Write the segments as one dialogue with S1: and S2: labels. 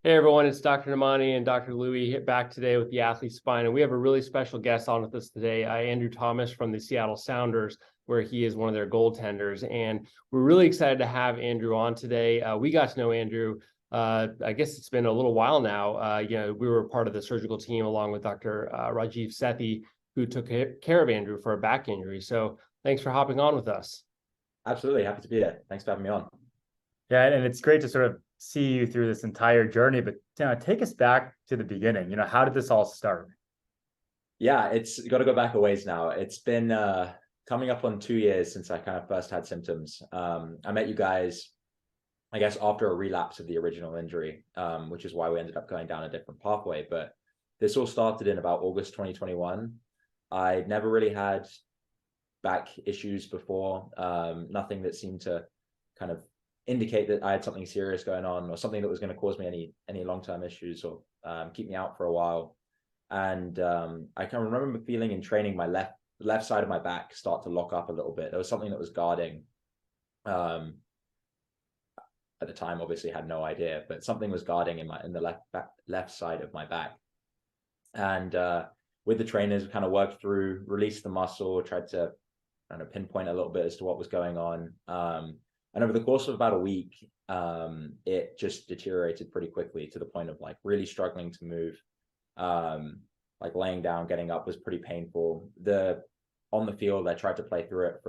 S1: Hey everyone, it's Dr. Namani and Dr. Louie back today with the Athlete Spine, and we have a really special guest on with us today, Andrew Thomas from the Seattle Sounders, where he is one of their goaltenders. And we're really excited to have Andrew on today. We got to know Andrew, I guess it's been a little while now. We were part of the surgical team along with Dr. Rajiv Sethi, who took care of Andrew for a back injury. So thanks for hopping on with us.
S2: Absolutely. Happy to be here. Thanks for having me on.
S3: Yeah, and it's great to sort of see you through this entire journey, but take us back to the beginning. How did this all start?
S2: Yeah, it's got to go back a ways now. It's been coming up on 2 years since I kind of first had symptoms. I met you guys, I guess, after a relapse of the original injury, which is why we ended up going down a different pathway. But this all started in about August 2021. I never really had back issues before, nothing that seemed to kind of indicate that I had something serious going on or something that was going to cause me any long-term issues or keep me out for a while. And I can remember feeling in training my left side of my back start to lock up a little bit. There was something that was guarding. At the time, obviously had no idea, but something was guarding in the left side of my back. And with the trainers, we kind of worked through, released the muscle, tried to kind of pinpoint a little bit as to what was going on. And over the course of about a week, it just deteriorated pretty quickly to the point of like really struggling to move. Like laying down, getting up was pretty painful. On the field, I tried to play through it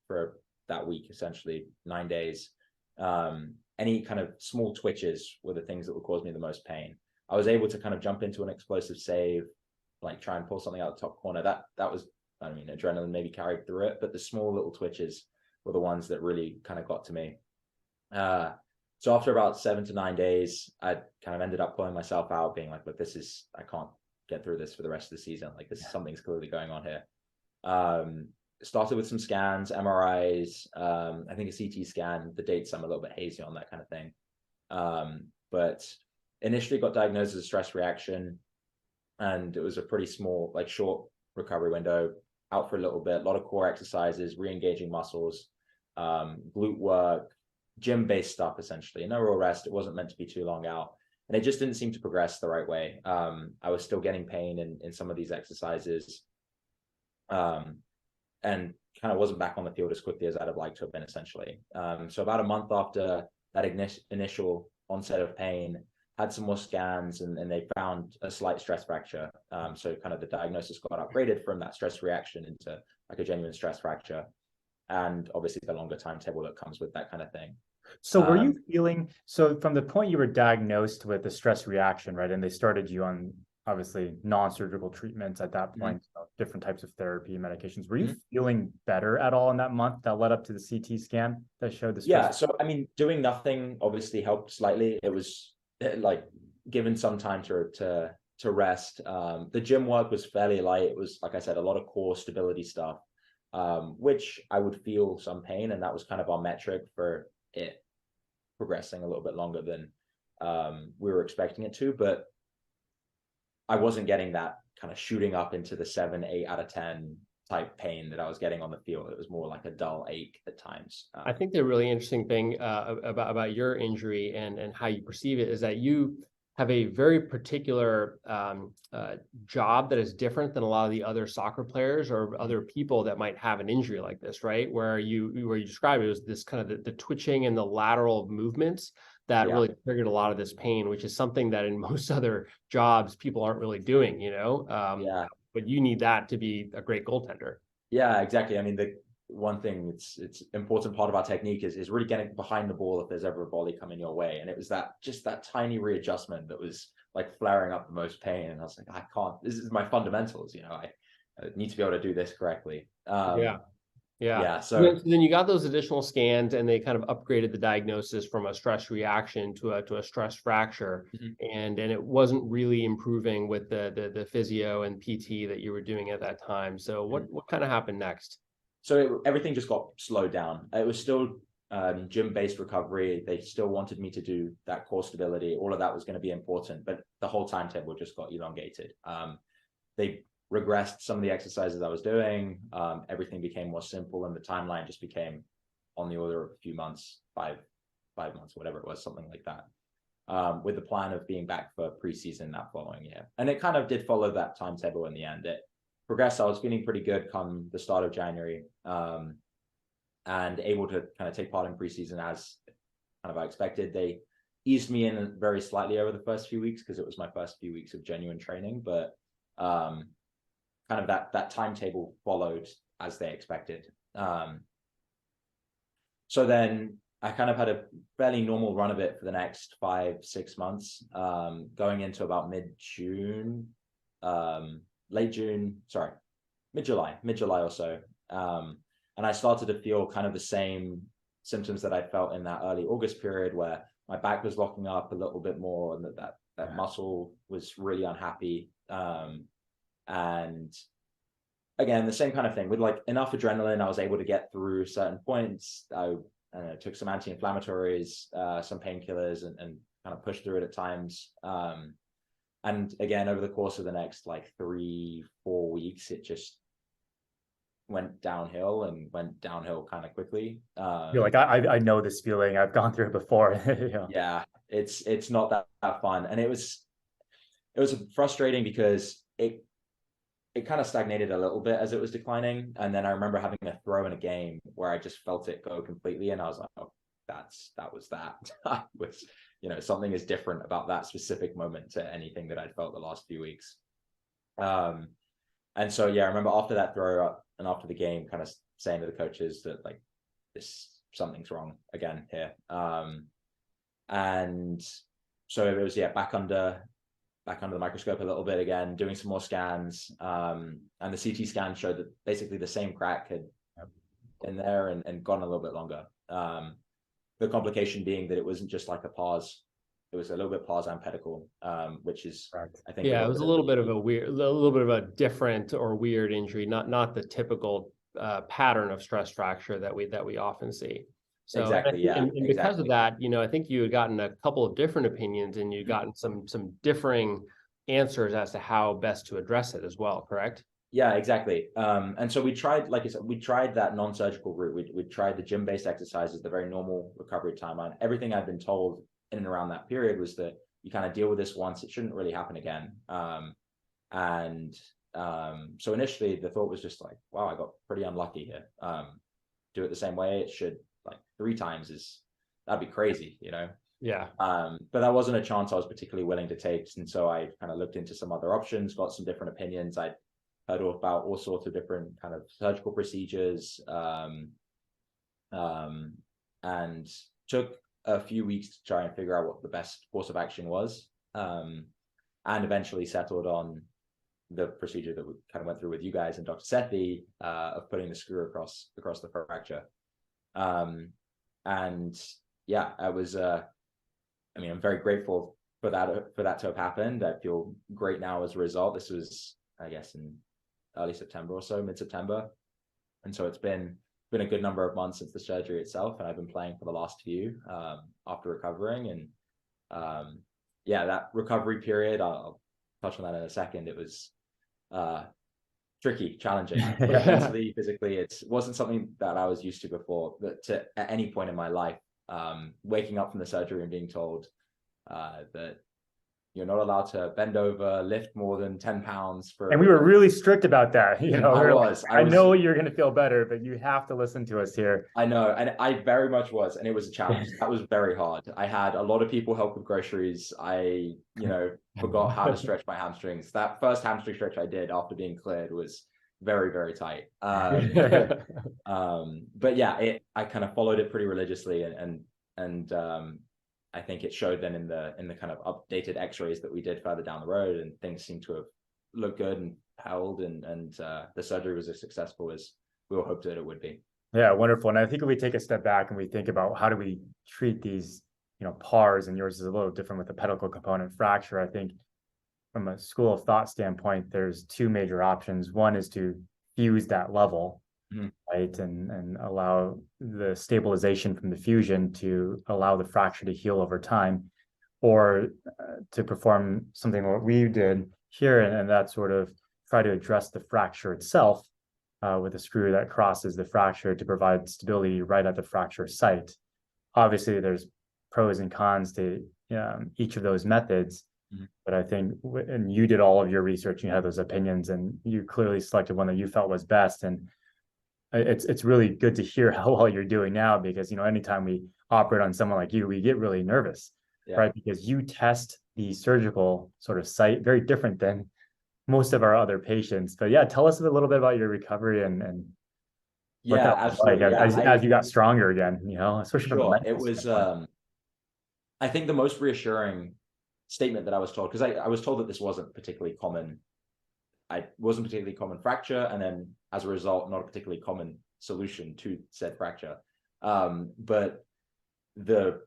S2: for that week, essentially 9 days. Any kind of small twitches were the things that would cause me the most pain. I was able to kind of jump into an explosive save, like try and pull something out the top corner. That was, I mean, adrenaline maybe carried through it, but the small little twitches were the ones that really kind of got to me. So after about 7 to 9 days, I kind of ended up pulling myself out, being like, look, I can't get through this for the rest of the season. Like something's clearly going on here. Started with some scans, MRIs, I think a CT scan. The dates I'm a little bit hazy on, that kind of thing. But initially got diagnosed as a stress reaction, and it was a pretty small, like short recovery window. Out for a little bit, a lot of core exercises, re-engaging muscles, glute work, gym-based stuff, essentially. No real rest. It wasn't meant to be too long out. And it just didn't seem to progress the right way. I was still getting pain in some of these exercises, and kind of wasn't back on the field as quickly as I'd have liked to have been, essentially. So about a month after that initial onset of pain, had some more scans, and they found a slight stress fracture. So kind of the diagnosis got upgraded from that stress reaction into like a genuine stress fracture. And obviously the longer timetable that comes with that kind of thing.
S3: So were you feeling, so from the point you were diagnosed with the stress reaction, right, and they started you on obviously non-surgical treatments at that point, different types of therapy, medications, were you feeling better at all in that month that led up to the CT scan that showed the stress?
S2: Yeah, so I mean, doing nothing obviously helped slightly. It was like given some time to rest. The gym work was fairly light. It was, like I said, a lot of core stability stuff, which I would feel some pain, and that was kind of our metric for it progressing a little bit longer than we were expecting it to. But I wasn't getting that kind of shooting up into the 7, 8 out of 10 type pain that I was getting on the field. It was more like a dull ache at times.
S1: I think the really interesting thing about your injury and how you perceive it is that you have a very particular job that is different than a lot of the other soccer players or other people that might have an injury like this, right? Where you described it was this kind of the twitching and the lateral movements that really triggered a lot of this pain, which is something that in most other jobs people aren't really doing, but you need that to be a great goaltender.
S2: Yeah, exactly. I mean, the one thing it's important part of our technique is really getting behind the ball if there's ever a volley coming your way. And it was that tiny readjustment that was like flaring up the most pain. And I was like, I can't, this is my fundamentals, I need to be able to do this correctly.
S1: Yeah.
S2: So
S1: then you got those additional scans, and they kind of upgraded the diagnosis from a stress reaction to a stress fracture, and it wasn't really improving with the physio and PT that you were doing at that time. So what kind of happened next?
S2: So everything just got slowed down. It was still gym-based recovery. They still wanted me to do that core stability. All of that was going to be important, but the whole timetable just got elongated. They regressed some of the exercises I was doing. Everything became more simple, and the timeline just became on the order of a few months, five months, whatever it was, something like that. with the plan of being back for preseason that following year. And it kind of did follow that timetable in the end. It progressed. I was feeling pretty good come the start of January, and able to kind of take part in preseason as kind of I expected. They eased me in very slightly over the first few weeks because it was my first few weeks of genuine training, but kind of that timetable followed as they expected. So then I kind of had a fairly normal run of it for the next 5-6 months, going into about mid-July or so. And I started to feel kind of the same symptoms that I felt in that early August period, where my back was locking up a little bit more, and that muscle was really unhappy. And again, the same kind of thing with like enough adrenaline, I was able to get through certain points. I took some anti-inflammatories, some painkillers, and kind of pushed through it at times. And again, over the course of the next like 3-4 weeks, it just went downhill kind of quickly.
S3: You're like, I know this feeling. I've gone through it before.
S2: Yeah, it's not that fun. And it was frustrating because it kind of stagnated a little bit as it was declining. And then I remember having a throw in a game where I just felt it go completely. And I was like, oh, that was that. I was, something is different about that specific moment to anything that I'd felt the last few weeks. And so, yeah, I remember after that throw up and after the game kind of saying to the coaches that like, something's wrong again here. And so it was, back under the microscope a little bit again, doing some more scans. And the CT scan showed that basically the same crack had in there and gone a little bit longer. The complication being that it wasn't just like a pause, it was a little bit pars and pedicle, which is, I think,
S1: it was a little bit of a different or weird injury, not the typical pattern of stress fracture that we often see. So
S2: exactly,
S1: and because of that, I think you had gotten a couple of different opinions, and you'd gotten some differing answers as to how best to address it as well, correct?
S2: Yeah, exactly. And so we tried, like I said, we tried that non-surgical route. We tried the gym-based exercises, the very normal recovery timeline. Everything I'd been told in and around that period was that you kind of deal with this once, it shouldn't really happen again. So initially the thought was just like, wow, I got pretty unlucky here. Do it the same way. It should, like 3 times that'd be crazy,
S1: Yeah.
S2: But that wasn't a chance I was particularly willing to take. And so I kind of looked into some other options, got some different opinions. I heard about all sorts of different kind of surgical procedures, and took a few weeks to try and figure out what the best course of action was, and eventually settled on the procedure that we kind of went through with you guys and Dr. Sethi, of putting the screw across the fracture. And yeah, I was, I'm very grateful for that to have happened. I feel great now as a result. This was, I guess, in early September or so, mid-September. And so it's been a good number of months since the surgery itself, and I've been playing for the last few, after recovering. And that recovery period, I'll touch on that in a second. It was tricky, challenging, mentally, physically. It wasn't something that I was used to before, at any point in my life. Waking up from the surgery and being told that you're not allowed to bend over, lift more than 10 pounds for.
S3: And we were really strict about that. I know you're going to feel better, but you have to listen to us here.
S2: I know. And I very much was. And it was a challenge. That was very hard. I had a lot of people help with groceries. I, forgot how to stretch my hamstrings. That first hamstring stretch I did after being cleared was very, very tight. But yeah, I kind of followed it pretty religiously, and I think it showed then in the kind of updated x-rays that we did further down the road, and things seemed to have looked good and held, and the surgery was as successful as we all hoped that it would be.
S3: Yeah, wonderful. And I think if we take a step back and we think about how do we treat these, pars, and yours is a little different with the pedicle component fracture, I think from a school of thought standpoint, there's 2 major options. One is to fuse that level, right, and allow the stabilization from the fusion to allow the fracture to heal over time, or to perform something what we did here, and that sort of try to address the fracture itself with a screw that crosses the fracture to provide stability right at the fracture site. Obviously, there's pros and cons to each of those methods. But I think, and you did all of your research, you had those opinions, and you clearly selected one that you felt was best. And it's really good to hear how well you're doing now, because, anytime we operate on someone like you, we get really nervous, right? Because you test the surgical sort of site very different than most of our other patients. But yeah, tell us a little bit about your recovery and what that was like as you got stronger again, especially from the
S2: Sure.
S3: medical
S2: It was,
S3: standpoint.
S2: I think the most reassuring statement that I was told, because I was told that this wasn't particularly common. It wasn't particularly common fracture, and then as a result, not a particularly common solution to said fracture. But the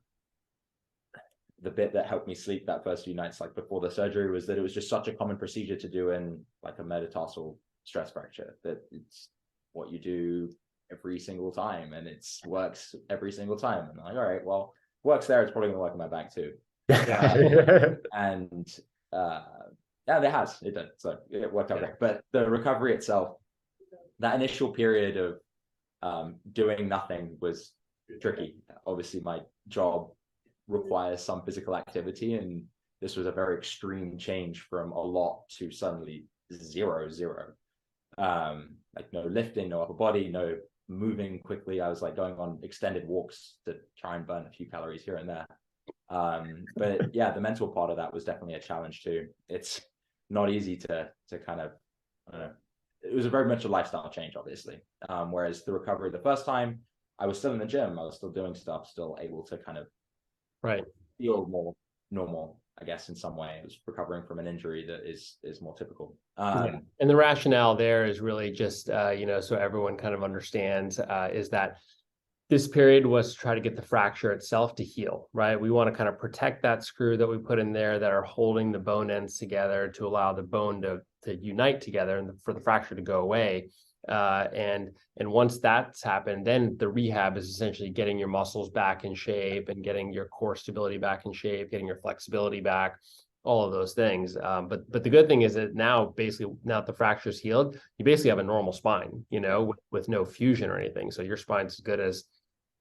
S2: bit that helped me sleep that first few nights, like before the surgery, was that it was just such a common procedure to do in like a metatarsal stress fracture, that it's what you do every single time, and it works every single time. And I'm like, all right, well, works there, it's probably gonna work on my back too. And yeah, it has. It did. So it worked out great. But the recovery itself, that initial period of doing nothing was tricky. Obviously, my job requires some physical activity, and this was a very extreme change from a lot to suddenly zero. Like no lifting, no upper body, no moving quickly. I was like going on extended walks to try and burn a few calories here and there. But yeah, the mental part of that was definitely a challenge too. It's not easy to kind of, I don't know, it was a very much a lifestyle change, obviously. Whereas the recovery the first time, I was still in the gym, I was still doing stuff, still able to kind of feel more normal, I guess, in some way. It was recovering from an injury that is more typical.
S1: And the rationale there is really just, so everyone kind of understands, is that this period was to try to get the fracture itself to heal, right? We want to kind of protect that screw that we put in there that are holding the bone ends together to allow the bone to unite together and for the fracture to go away. And once that's happened, then the rehab is essentially getting your muscles back in shape and getting your core stability back in shape, getting your flexibility back, all of those things. But the good thing is that now that the fracture's healed, you basically have a normal spine, with no fusion or anything. So your spine's as good as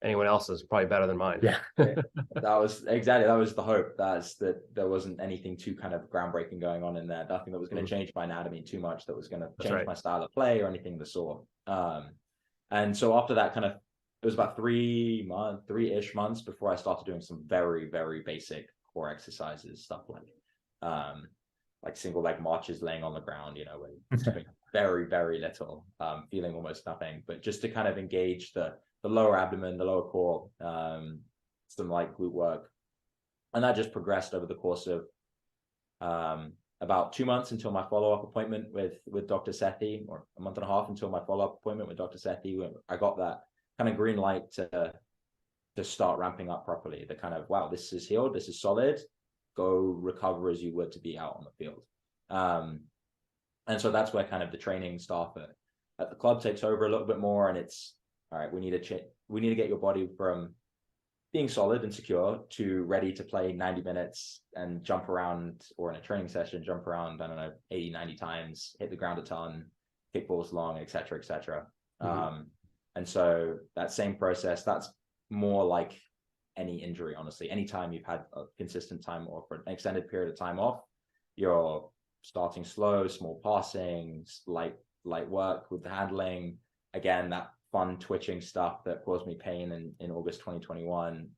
S1: anyone else's, probably better than mine.
S3: Yeah.
S2: That was the hope. That there wasn't anything too kind of groundbreaking going on in there. Nothing that was going to change my anatomy too much, that was going to change my style of play or anything of the sort. And so after that, kind of, it was about 3-ish months before I started doing some very, very basic core exercises, stuff like single leg marches laying on the ground, doing very, very little, feeling almost nothing, but just to kind of engage the lower abdomen, the lower core, some light glute work. And that just progressed over the course of about 2 months until my follow-up appointment with Dr. Sethi, or a month and a half until my follow-up appointment with Dr. Sethi, when I got that kind of green light to start ramping up properly. The kind of, wow, this is healed, this is solid, go recover as you would to be out on the field. And so that's where kind of the training staff at the club takes over a little bit more, and it's, all right, we need to get your body from being solid and secure to ready to play 90 minutes and jump around, or in a training session, jump around, I don't know, 80, 90 times, hit the ground a ton, kick balls long, et cetera, et cetera. And so that same process, that's more like any injury, honestly. Anytime you've had a consistent time off for an extended period of time off, you're starting slow, small passing, light work with the handling. Again, that fun twitching stuff that caused me pain in August 2021.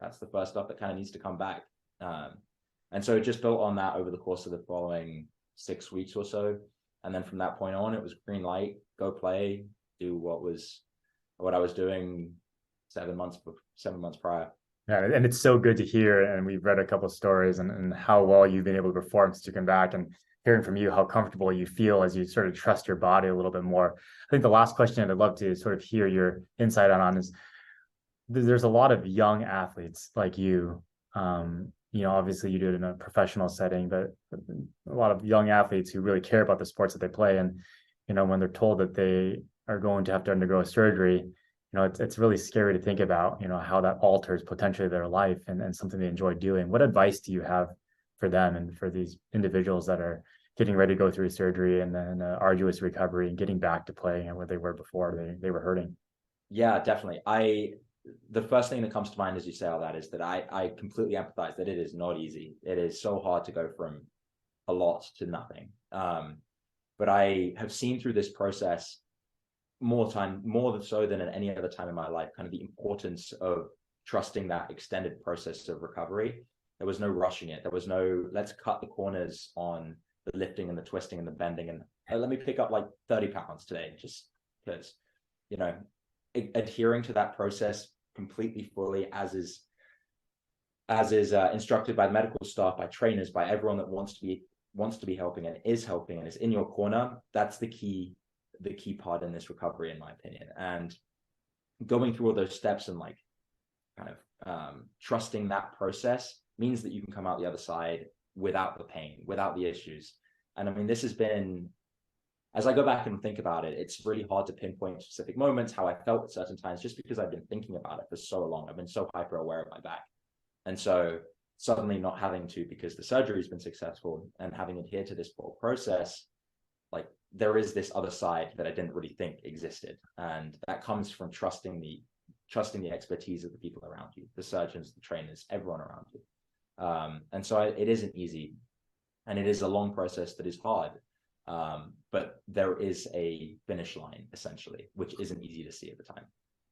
S2: That's the first stuff that kind of needs to come back. And so it just built on that over the course of the following 6 weeks or so. And then from that point on, it was green light, go play, do what I was doing 7 months prior.
S3: Yeah, and it's so good to hear. And we've read a couple of stories and how well you've been able to perform since you come back, and hearing from you how comfortable you feel as you sort of trust your body a little bit more. I think the last question I'd love to sort of hear your insight on is, there's a lot of young athletes like you. Obviously you do it in a professional setting, but a lot of young athletes who really care about the sports that they play. And, when they're told that they are going to have to undergo a surgery, it's really scary to think about, how that alters potentially their life and something they enjoy doing. What advice do you have for them and for these individuals that are getting ready to go through surgery and then arduous recovery and getting back to playing where they were before they were hurting?
S2: Yeah, definitely. the first thing that comes to mind as you say all that is that I completely empathize that it is not easy. It is so hard to go from a lot to nothing. But I have seen through this process more so than at any other time in my life, kind of the importance of trusting that extended process of recovery. There was no rushing it. There was no, let's cut the corners on the lifting and the twisting and the bending. And let me pick up like 30 pounds today, just because, you know, adhering to that process completely fully as is instructed by the medical staff, by trainers, by everyone that wants to be helping and is in your corner. That's the key part in this recovery, in my opinion. And going through all those steps and like kind of trusting that process means that you can come out the other side without the pain, without the issues. And I mean, this has been, as I go back and think about it, it's really hard to pinpoint specific moments, how I felt at certain times, just because I've been thinking about it for so long. I've been so hyper aware of my back. And so suddenly not having to, because the surgery has been successful and having adhered to this whole process, like there is this other side that I didn't really think existed. And that comes from trusting the expertise of the people around you, the surgeons, the trainers, everyone around you. And so it isn't easy, and it is a long process that is hard. But there is a finish line essentially, which isn't easy to see at the time.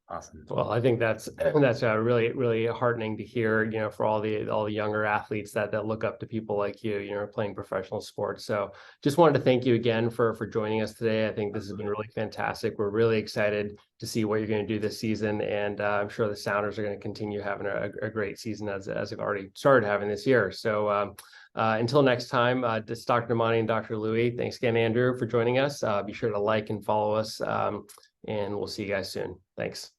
S3: Awesome.
S1: Well, I think that's really, really heartening to hear, you know, for all the younger athletes that look up to people like you know, playing professional sports. So just wanted to thank you again for joining us today. I think this has been really fantastic. We're really excited to see what you're going to do this season. And I'm sure the Sounders are going to continue having a great season as they've already started having this year. So until next time, this is Dr. Namani and Dr. Louie. Thanks again, Andrew, for joining us. Be sure to like and follow us, and we'll see you guys soon. Thanks.